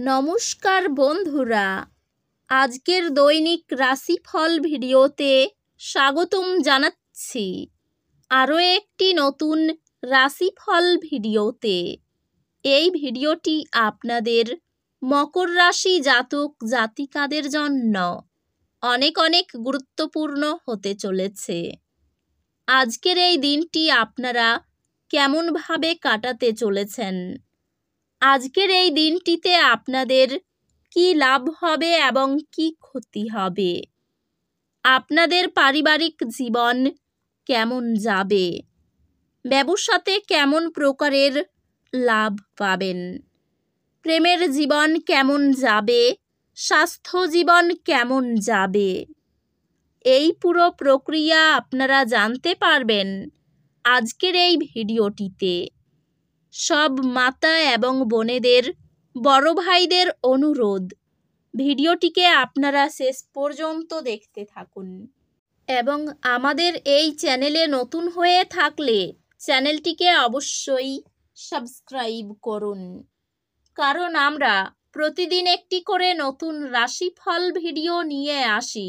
নমস্কার বন্ধুরা, আজকের দৈনিক রাশিফল ভিডিওতে স্বাগতম জানাচ্ছি আরও একটি নতুন রাশিফল ভিডিওতে। এই ভিডিওটি আপনাদের মকর রাশি জাতক জাতিকাদের জন্য অনেক অনেক গুরুত্বপূর্ণ হতে চলেছে। আজকের এই দিনটি আপনারা কেমনভাবে কাটাতে চলেছেন, আজকের এই দিনটিতে আপনাদের কি লাভ হবে এবং কি ক্ষতি হবে, আপনাদের পারিবারিক জীবন কেমন যাবে, ব্যবসাতে কেমন প্রকারের লাভ পাবেন, প্রেমের জীবন কেমন যাবে, স্বাস্থ্য জীবন কেমন যাবে, এই পুরো প্রক্রিয়া আপনারা জানতে পারবেন আজকের এই ভিডিওটিতে। সব মাতা এবং বোনেদের, বড় ভাইদের অনুরোধ, ভিডিওটিকে আপনারা শেষ পর্যন্ত দেখতে থাকুন এবং আমাদের এই চ্যানেলে নতুন হয়ে থাকলে চ্যানেলটিকে অবশ্যই সাবস্ক্রাইব করুন, কারণ আমরা প্রতিদিন একটি করে নতুন রাশিফল ভিডিও নিয়ে আসি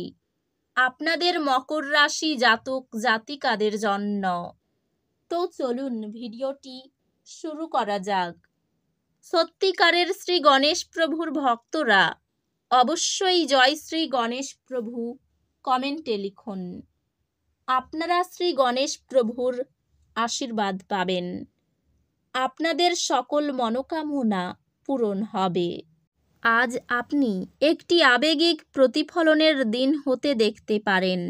আপনাদের মকর রাশি জাতক জাতিকাদের জন্য। তো চলুন ভিডিওটি শুরু করা যাক। সত্যিকারের শ্রী গণেশ প্রভুর ভক্তরা অবশ্যই জয় শ্রী গণেশ প্রভু কমেন্টে লিখুন। আপনারা শ্রী গণেশ প্রভুর আশীর্বাদ পাবেন, আপনাদের সকল মনোকামনা পূরণ হবে। আজ আপনি একটি আবেগিক প্রতিফলনের দিন হতে দেখতে পারেন।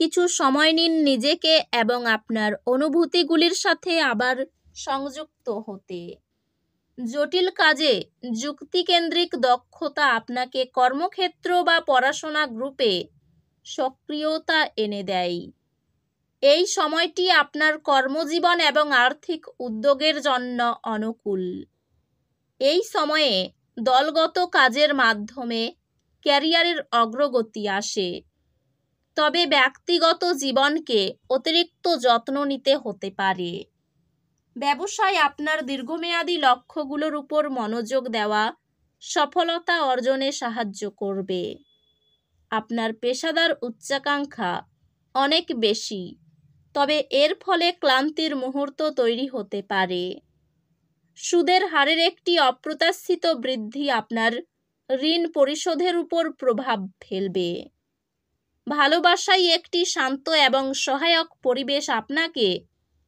কিছু সময় নিন নিজেকে এবং আপনার অনুভূতিগুলির সাথে আবার সংযুক্ত হতে। জটিল কাজে যুক্তিকেন্দ্রিক দক্ষতা আপনাকে কর্মক্ষেত্র বা পড়াশোনা গ্রুপে সক্রিয়তা এনে দেয়। এই সময়টি আপনার কর্মজীবন এবং আর্থিক উদ্যোগের জন্য অনুকূল। এই সময়ে দলগত কাজের মাধ্যমে ক্যারিয়ারের অগ্রগতি আসে, তবে ব্যক্তিগত জীবনকে অতিরিক্ত যত্ন নিতে হতে পারে। ব্যবসায় আপনার দীর্ঘমেয়াদী লক্ষ্যগুলোর উপর মনোযোগ দেওয়া সফলতা অর্জনে সাহায্য করবে। আপনার পেশাদার উচ্চাকাঙ্ক্ষা অনেক বেশি, তবে এর ফলে ক্লান্তির মুহূর্ত তৈরি হতে পারে। সুদের হারের একটি অপ্রত্যাশিত বৃদ্ধি আপনার ঋণ পরিশোধের উপর প্রভাব ফেলবে। ভালোবাসায় একটি শান্ত এবং সহায়ক পরিবেশ আপনাকে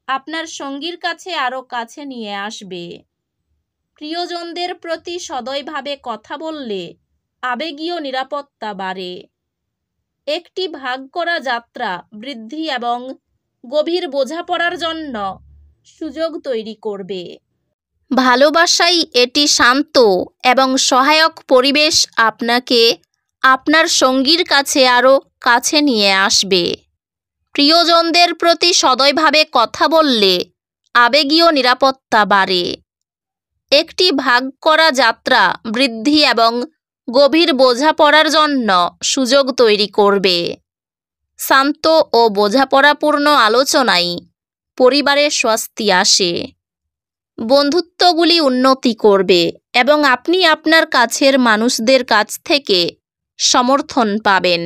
আপনার সঙ্গীর কাছে আরও কাছে নিয়ে আসবে। প্রিয়জনদের প্রতি সদয়ভাবে কথা বললে আবেগীয় নিরাপত্তা বাড়ে। একটি ভাগ করা যাত্রা বৃদ্ধি এবং গভীর বোঝাপড়ার জন্য সুযোগ তৈরি করবে। ভালোবাসায় এটি শান্ত এবং সহায়ক পরিবেশ আপনাকে আপনার সঙ্গীর কাছে আরও কাছে নিয়ে আসবে। প্রিয়জনদের প্রতি সদয়ভাবে কথা বললে আবেগীয় নিরাপত্তা বাড়ে। একটি ভাগ করা যাত্রা বৃদ্ধি এবং গভীর বোঝাপড়ার জন্য সুযোগ তৈরি করবে। শান্ত ও বোঝাপড়াপূর্ণ আলোচনায় পরিবারে স্বস্তি আসে। বন্ধুত্বগুলি উন্নতি করবে এবং আপনি আপনার কাছের মানুষদের কাছ থেকে সমর্থন পাবেন।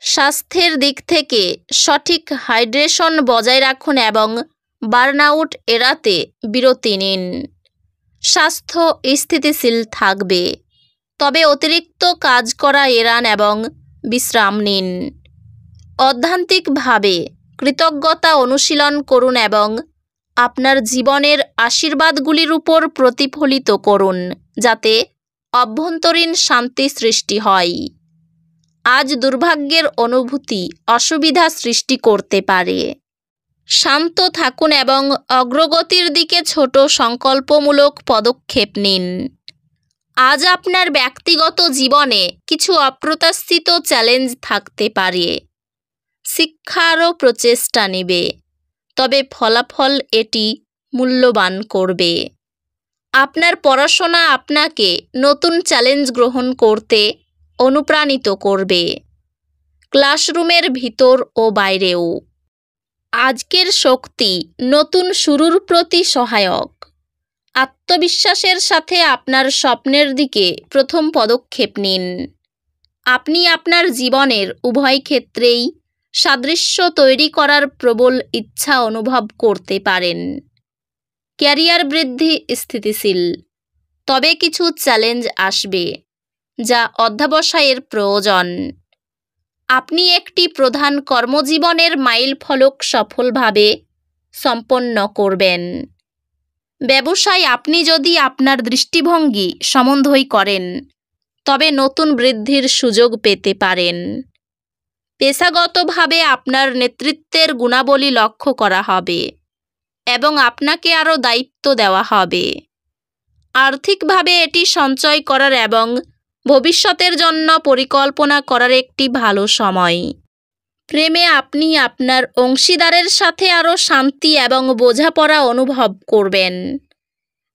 স্বাস্থ্যের দিক থেকে সঠিক হাইড্রেশন বজায় রাখুন এবং বার্নআউট এড়াতে বিরতি নিন। স্বাস্থ্য স্থিতিশীল থাকবে, তবে অতিরিক্ত কাজ করা এড়ান এবং বিশ্রাম নিন। অধ্যাত্মিকভাবে কৃতজ্ঞতা অনুশীলন করুন এবং আপনার জীবনের আশীর্বাদগুলির উপর প্রতিফলিত করুন, যাতে অভ্যন্তরীণ শান্তি সৃষ্টি হয়। আজ দুর্ভাগ্যের অনুভূতি অসুবিধা সৃষ্টি করতে পারে। শান্ত থাকুন এবং অগ্রগতির দিকে ছোট সংকল্পমূলক পদক্ষেপ নিন। আজ আপনার ব্যক্তিগত জীবনে কিছু অপ্রত্যাশিত চ্যালেঞ্জ থাকতে পারে। শিক্ষারও প্রচেষ্টা নেবে, তবে ফলাফল এটি মূল্যবান করবে। আপনার পড়াশোনা আপনাকে নতুন চ্যালেঞ্জ গ্রহণ করতে অনুপ্রাণিত করবে, ক্লাসরুমের ভিতর ও বাইরেও। আজকের শক্তি নতুন শুরুর প্রতি সহায়ক। আত্মবিশ্বাসের সাথে আপনার স্বপ্নের দিকে প্রথম পদক্ষেপ নিন। আপনি আপনার জীবনের উভয় ক্ষেত্রেই সাদৃশ্য তৈরি করার প্রবল ইচ্ছা অনুভব করতে পারেন। ক্যারিয়ার বৃদ্ধি স্থিতিশীল, তবে কিছু চ্যালেঞ্জ আসবে যা অধ্যবসায়ের প্রয়োজন। আপনি একটি প্রধান কর্মজীবনের মাইলফলক সফলভাবে সম্পন্ন করবেন। ব্যবসায় আপনি যদি আপনার দৃষ্টিভঙ্গি সমন্বয় করেন তবে নতুন বৃদ্ধির সুযোগ পেতে পারেন। পেশাগতভাবে আপনার নেতৃত্বের গুণাবলী লক্ষ্য করা হবে এবং আপনাকে আরও দায়িত্ব দেওয়া হবে। আর্থিকভাবে এটি সঞ্চয় করার এবং ভবিষ্যতের জন্য পরিকল্পনা করার একটি ভালো সময়। প্রেমে আপনি আপনার অংশীদারের সাথে আরও শান্তি এবং বোঝাপড়া অনুভব করবেন।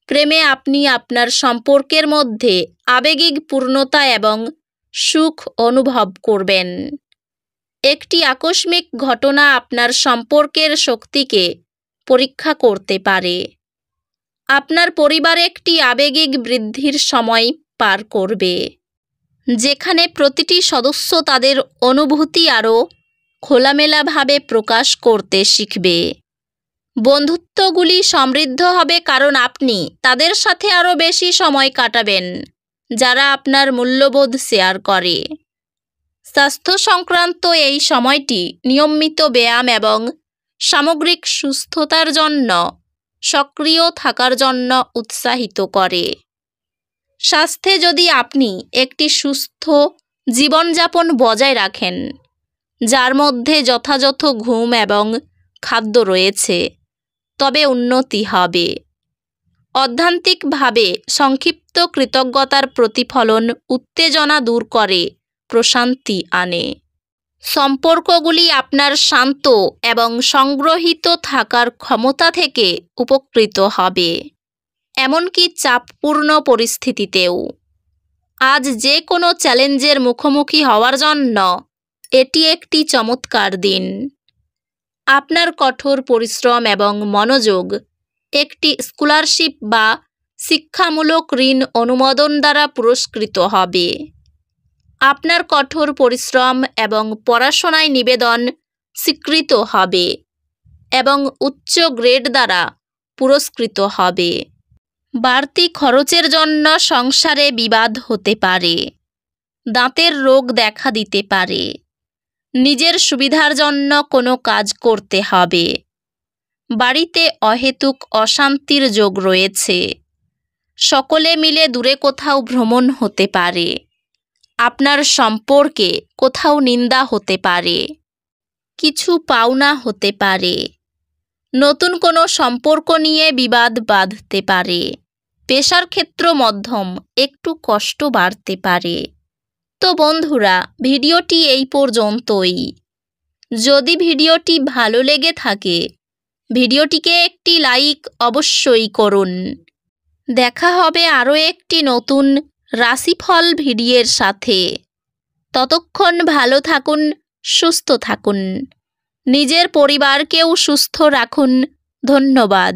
প্রেমে আপনি আপনার সম্পর্কের মধ্যে আবেগিক পূর্ণতা এবং সুখ অনুভব করবেন। একটি আকস্মিক ঘটনা আপনার সম্পর্কের শক্তিকে পরীক্ষা করতে পারে। আপনার পরিবার একটি আবেগিক বৃদ্ধির সময় পার করবে, যেখানে প্রতিটি সদস্য তাদের অনুভূতি আরও খোলামেলাভাবে প্রকাশ করতে শিখবে। বন্ধুত্বগুলি সমৃদ্ধ হবে কারণ আপনি তাদের সাথে আরও বেশি সময় কাটাবেন যারা আপনার মূল্যবোধ শেয়ার করে। স্বাস্থ্য সংক্রান্ত এই সময়টি নিয়মিত ব্যায়াম এবং সামগ্রিক সুস্থতার জন্য সক্রিয় থাকার জন্য উৎসাহিত করে। স্বাস্থ্যে যদি আপনি একটি সুস্থ জীবনযাপন বজায় রাখেন, যার মধ্যে যথাযথ ঘুম এবং খাদ্য রয়েছে, তবে উন্নতি হবে। অধ্যাত্মিকভাবে সংক্ষিপ্ত কৃতজ্ঞতার প্রতিফলন উত্তেজনা দূর করে প্রশান্তি আনে। সম্পর্কগুলি আপনার শান্ত এবং সংগ্রহিত থাকার ক্ষমতা থেকে উপকৃত হবে, এমনকি চাপপূর্ণ পরিস্থিতিতেও। আজ যে কোনো চ্যালেঞ্জের মুখোমুখি হওয়ার জন্য এটি একটি চমৎকার দিন। আপনার কঠোর পরিশ্রম এবং মনোযোগ একটি স্কলারশিপ বা শিক্ষামূলক ঋণ অনুমোদন দ্বারা পুরস্কৃত হবে। আপনার কঠোর পরিশ্রম এবং পড়াশোনায় নিবেদন স্বীকৃত হবে এবং উচ্চ গ্রেড দ্বারা পুরস্কৃত হবে। বাড়তি খরচের জন্য সংসারে বিবাদ হতে পারে। দাঁতের রোগ দেখা দিতে পারে। নিজের সুবিধার জন্য কোনো কাজ করতে হবে। বাড়িতে অহেতুক অশান্তির যোগ রয়েছে। সকলে মিলে দূরে কোথাও ভ্রমণ হতে পারে। আপনার সম্পর্কে কোথাও নিন্দা হতে পারে। কিছু পাওনা হতে পারে। নতুন কোনো সম্পর্ক নিয়ে বিবাদ বাঁধতে পারে। পেশার ক্ষেত্র মধ্যম, একটু কষ্ট বাড়তে পারে। তো বন্ধুরা, ভিডিওটি এই পর্যন্তই। যদি ভিডিওটি ভালো লেগে থাকে, ভিডিওটিকে একটি লাইক অবশ্যই করুন। দেখা হবে আরও একটি নতুন রাশিফল ভিডিওর সাথে। ততক্ষণ ভালো থাকুন, সুস্থ থাকুন। নিজের পরিবারকেও সুস্থ রাখুন। ধন্যবাদ।